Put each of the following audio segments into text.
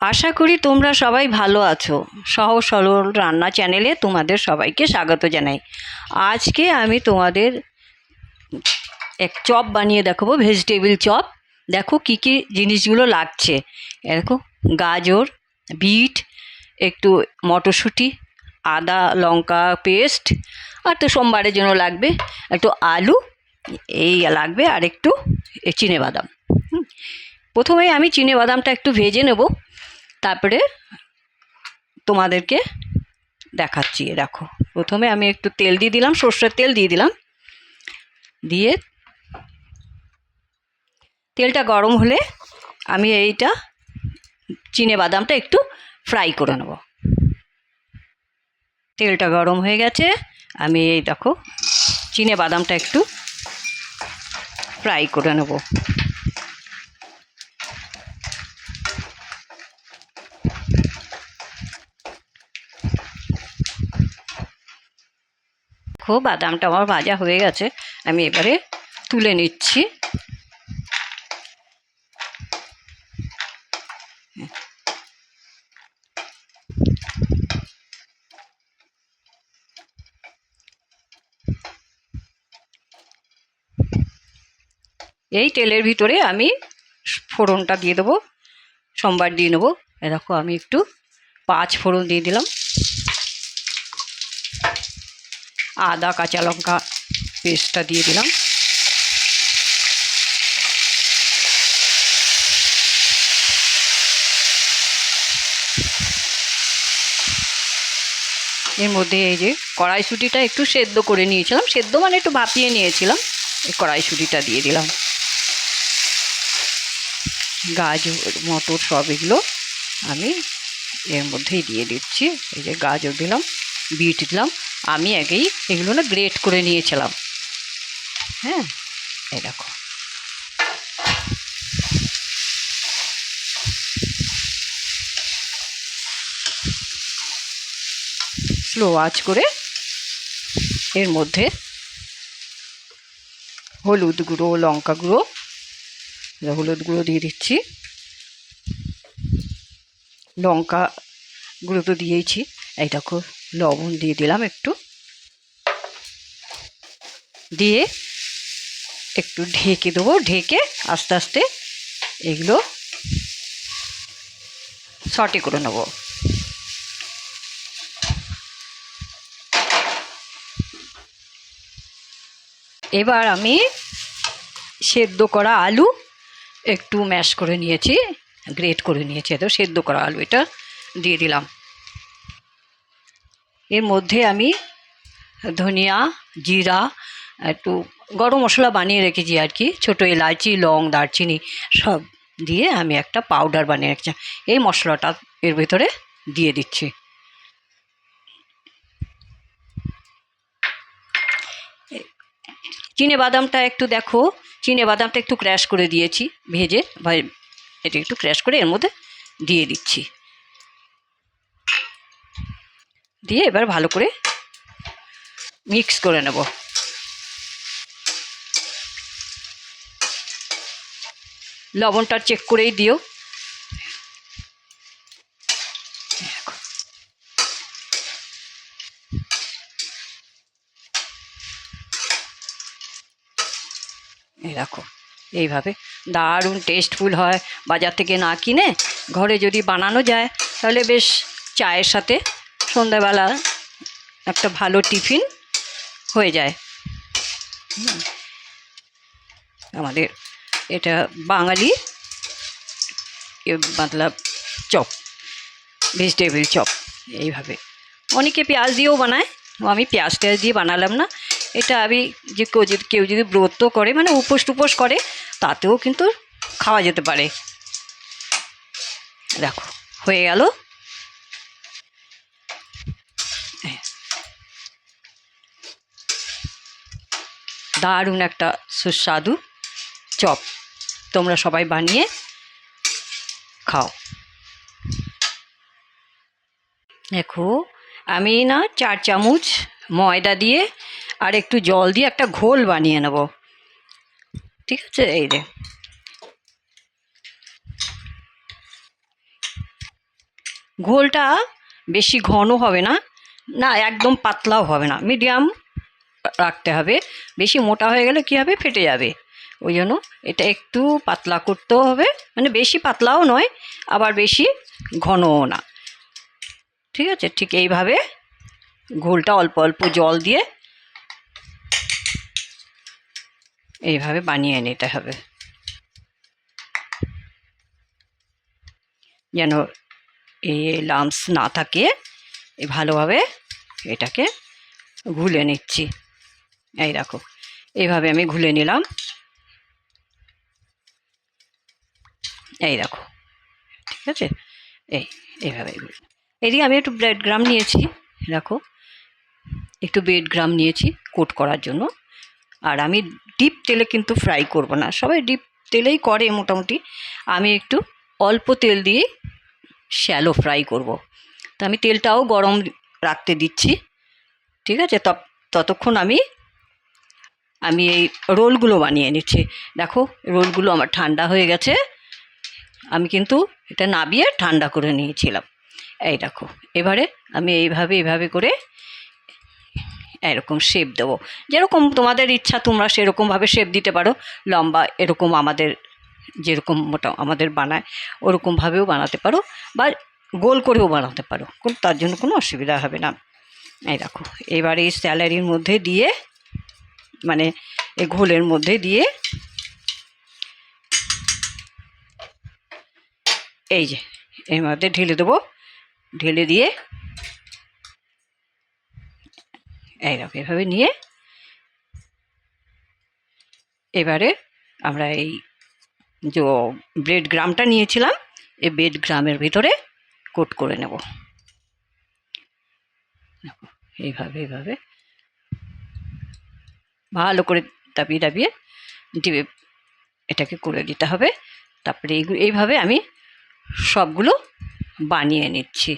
আশা করি তোমরা সবাই ভালো আছো। সহজ সরল রান্না চ্যানেলে তোমাদের সবাইকে স্বাগত জানাই। আজকে আমি তোমাদের এক চপ বানিয়ে দেখাবো, ভেজিটেবিল চপ। দেখো কি কি জিনিসগুলো লাগছে। দেখো, গাজর, বিট, একটু মটরশুঁটি, আদা লঙ্কা পেস্ট, আর তো সোমবারের জন্য লাগবে একটু আলু, এই লাগবে, আর একটু চিনেবাদাম। প্রথমেই আমি চিনেবাদামটা একটু ভেজে নেব, তারপরে তোমাদেরকে দেখাচ্ছি। দেখো, প্রথমে আমি একটু তেল দিয়ে দিলাম, সর্ষের তেল দিয়ে দিলাম। দিয়ে তেলটা গরম হলে আমি এইটা চিনেবাদামটা একটু ফ্রাই করে নেব। তেলটা গরম হয়ে গেছে, আমি এই দেখো চিনেবাদামটা একটু ফ্রাই করে নেব। দেখো, বাদামটা আমার ভাজা হয়ে গেছে, আমি এবারে তুলে নিচ্ছি। এই তেলের ভিতরে আমি ফোড়নটা দিয়ে দেবো, সোমবার দিয়ে নেবো। দেখো, আমি একটু 5 ফোড়ন দিয়ে দিলাম, আদা কাঁচা লঙ্কা পেস্টটা দিয়ে দিলাম, এর মধ্যে এই যে কড়াইশুঁটিটা একটু সেদ্ধ করে নিয়েছিলাম, সেদ্ধ মানে একটু ভাপিয়ে নিয়েছিলাম, এই কড়াইশুঁটিটা দিয়ে দিলাম। গাজর মটর সব এগুলো আমি এর মধ্যেই দিয়ে দিচ্ছি। এই যে গাজর দিলাম, বিট দিলাম, আমি আগেই এগুলো না গ্রেট করে নিয়েছিলাম। হ্যাঁ, এই দেখো, স্লো আঁচ করে এর মধ্যে হলুদ গুঁড়ো, লঙ্কা গুঁড়ো, হলুদ গুঁড়ো দিয়ে দিচ্ছি, লঙ্কা গুঁড়ো তো দিয়েছি, এই দেখো লবণ দিয়ে দিলাম একটু, দিয়ে একটু ঢেকে দেবো। ঢেকে আস্তে আস্তে এগুলো সটে করে নেব। এবার আমি সেদ্ধ করা আলু একটু ম্যাশ করে নিয়েছি, গ্রেট করে নিয়েছি, তো সেদ্ধ করা আলু এটা দিয়ে দিলাম। এর মধ্যে আমি ধনিয়া, জিরা, একটু গরম মশলা বানিয়ে রেখেছি আর কি, ছোটো এলাচি, লং, দারচিনি সব দিয়ে আমি একটা পাউডার বানিয়ে রেখেছি, এই মশলাটা এর ভেতরে দিয়ে দিচ্ছি। চিনেবাদামটা একটু দেখো, চিনেবাদামটা একটু ক্র্যাশ করে দিয়েছি ভেজে, বা এটা একটু ক্র্যাশ করে এর মধ্যে দিয়ে দিচ্ছি। দিয়ে এবার ভালো করে মিক্স করে নেব। লবণটা চেক করেই দিও। এই দেখো, এইভাবে দারুণ টেস্টফুল হয়। বাজার থেকে না কিনে ঘরে যদি বানানো যায় তাহলে বেশ চায়ের সাথে সন্ধ্যাবেলা একটা ভালো টিফিন হয়ে যায়। আমাদের এটা বাঙালি মতলব চপ, ভেজিটেবিল চপ। এইভাবে অনেকে পেঁয়াজ দিয়েও বানায়, আমি পেঁয়াজ টেয়াজ দিয়ে বানালাম না। এটা আমি যে কেউ যদি ব্রত করে, মানে উপোস টুপোস করে, তাতেও কিন্তু খাওয়া যেতে পারে। দেখো, হয়ে গেল। দারুণ একটা সুস্বাদু চপ, তোমরা সবাই বানিয়ে খাও। দেখো, আমি না 4 চামচ ময়দা দিয়ে আর একটু জল দিয়ে একটা ঘোল বানিয়ে নেব, ঠিক আছে? এই রে, ঘোলটা বেশি ঘন হবে না, না একদম পাতলাও হবে না, মিডিয়াম রাখতে হবে। বেশি মোটা হয়ে গেলে কী হবে, ফেটে যাবে। ওই জন্য এটা একটু পাতলা করতেও হবে, মানে বেশি পাতলাও নয় আবার বেশি ঘনও না। ঠিক আছে, ঠিক এইভাবে ঘোলটা অল্প অল্প জল দিয়ে এইভাবে বানিয়ে নিতে হবে, যেন এই লাম্পস না থাকে। ভালোভাবে এটাকে ঘুলে নিচ্ছি। এই দেখো, এইভাবে আমি ঘুলে নিলাম। এই দেখো, ঠিক আছে, এইভাবে এদিকে আমি একটু ব্রেড গ্রাম নিয়েছি। দেখো, একটু ব্রেড গ্রাম নিয়েছি কোট করার জন্য। আর আমি ডিপ তেলে কিন্তু ফ্রাই করব না, সবাই ডিপ তেলেই করে মোটামুটি। আমি একটু অল্প তেল দিয়ে শ্যালো ফ্রাই করব। তো আমি তেলটাও গরম রাখতে দিচ্ছি। ঠিক আছে, ততক্ষণ আমি এই রোলগুলো বানিয়ে নিচ্ছি। দেখো, রোলগুলো আমার ঠান্ডা হয়ে গেছে, আমি কিন্তু এটা নাবিয়ে ঠান্ডা করে নিয়েছিলাম। এই দেখো, এবারে আমি এইভাবে করে এরকম শেপ দেবো। যেরকম তোমাদের ইচ্ছা তোমরা সেরকমভাবে শেপ দিতে পারো। লম্বা এরকম আমাদের যেরকম মোটা আমাদের বানায় ওরকমভাবেও বানাতে পারো, বা গোল করেও বানাতে পারো, তার জন্য কোনো অসুবিধা হবে না। এই দেখো, এবারে এই স্যালারির মধ্যে দিয়ে, মানে এই ঘোলের মধ্যে দিয়ে এই যে এর মধ্যে ঢেলে দেবো। ঢেলে দিয়ে এইরকম এভাবে নিয়ে এবারে আমরা এই যে ব্রেড গ্রামটা নিয়েছিলাম এই ব্রেড গ্রামের ভিতরে কোট করে নেব। এইভাবে ভালো করে দাবিয়ে ডিবে এটাকে করে দিতে হবে। তারপরে এইভাবে আমি সবগুলো বানিয়ে নিচ্ছি।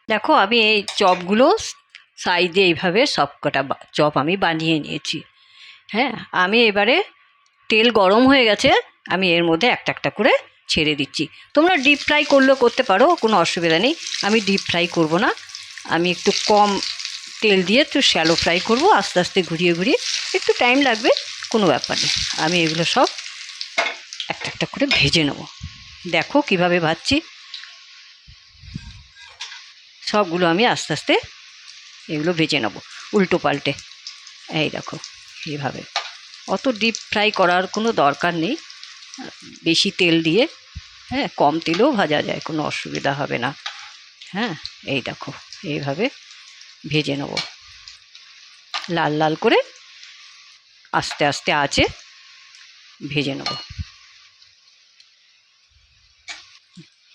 দেখো, আমি এই চপগুলো সাইজে এইভাবে সবকটা চপ আমি বানিয়ে নিয়েছি। হ্যাঁ, আমি এবারে তেল গরম হয়ে গেছে, আমি এর মধ্যে একটা একটা করে ছেড়ে দিচ্ছি। তোমরা ডিপ ফ্রাই করলেও করতে পারো, কোনো অসুবিধা নেই। আমি ডিপ ফ্রাই করব না, আমি একটু কম তেল দিয়ে একটু শ্যালো ফ্রাই করব, আস্তে আস্তে ঘুরিয়ে একটু টাইম লাগবে, কোনো ব্যাপার নেই। আমি এগুলো সব একটা একটা করে ভেজে নেব। দেখো কিভাবে ভাজছি, সবগুলো আমি আস্তে আস্তে এগুলো ভেজে নেব উল্টো পাল্টে। এই দেখো, এইভাবে অত ডিপ ফ্রাই করার কোনো দরকার নেই, বেশি তেল দিয়ে, হ্যাঁ কম তেলেও ভাজা যায়, কোনো অসুবিধা হবে না। হ্যাঁ, এই দেখো এইভাবে ভেজে নেব লাল লাল করে, আস্তে আস্তে আঁচে ভেজে নেব।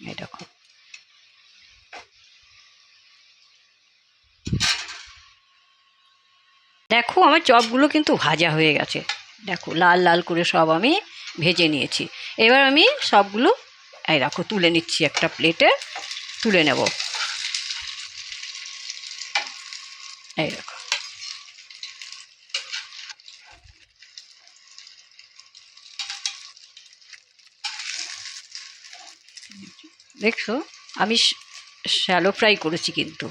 এই দেখো, দেখো আমার চপগুলো কিন্তু ভাজা হয়ে গেছে। দেখো লাল লাল করে সব আমি ভেজে নিয়েছি। এবার আমি সবগুলো এই দেখো তুলে নিচ্ছি, একটা প্লেটে তুলে নেব। এই দেখো, দেখছো আমি শ্যালো ফ্রাই করেছি, কিন্তু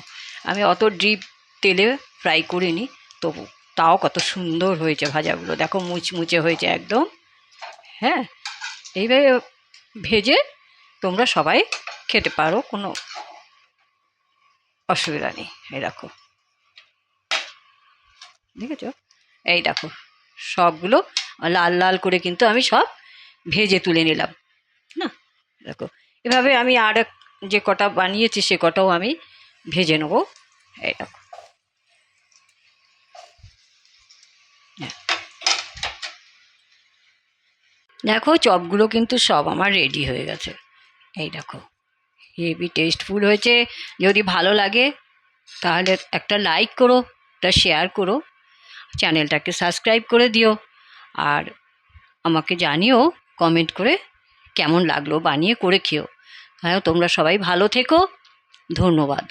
আমি অত ডিপ তেলে ফ্রাই করিনি, তবু তাও কত সুন্দর হয়েছে ভাজাগুলো। দেখো মুচমুচে হয়েছে একদম। হ্যাঁ, এইভাবে ভেজে তোমরা সবাই খেতে পারো, কোনো অসুবিধা নেই। এই দেখো, দেখেছো, এই দেখো সবগুলো লাল লাল করে কিন্তু আমি সব ভেজে তুলে নিলাম। না, দেখো এভাবে আমি আর যে কটা বানিয়েছি সে কটাও আমি ভেজে নেবো। এই দেখো, হ্যাঁ দেখো চপগুলো কিন্তু সব আমার রেডি হয়ে গেছে। এই দেখো, হেভি টেস্টফুল হয়েছে। যদি ভালো লাগে তাহলে একটা লাইক করো, একটা শেয়ার করো, চ্যানেলটাকে সাবস্ক্রাইব করে দিও, আর আমাকে জানিও কমেন্ট করে কেমন লাগলো, বানিয়ে করে খেও। হ্যাঁ, তোমরা সবাই ভালো থেকো, ধন্যবাদ।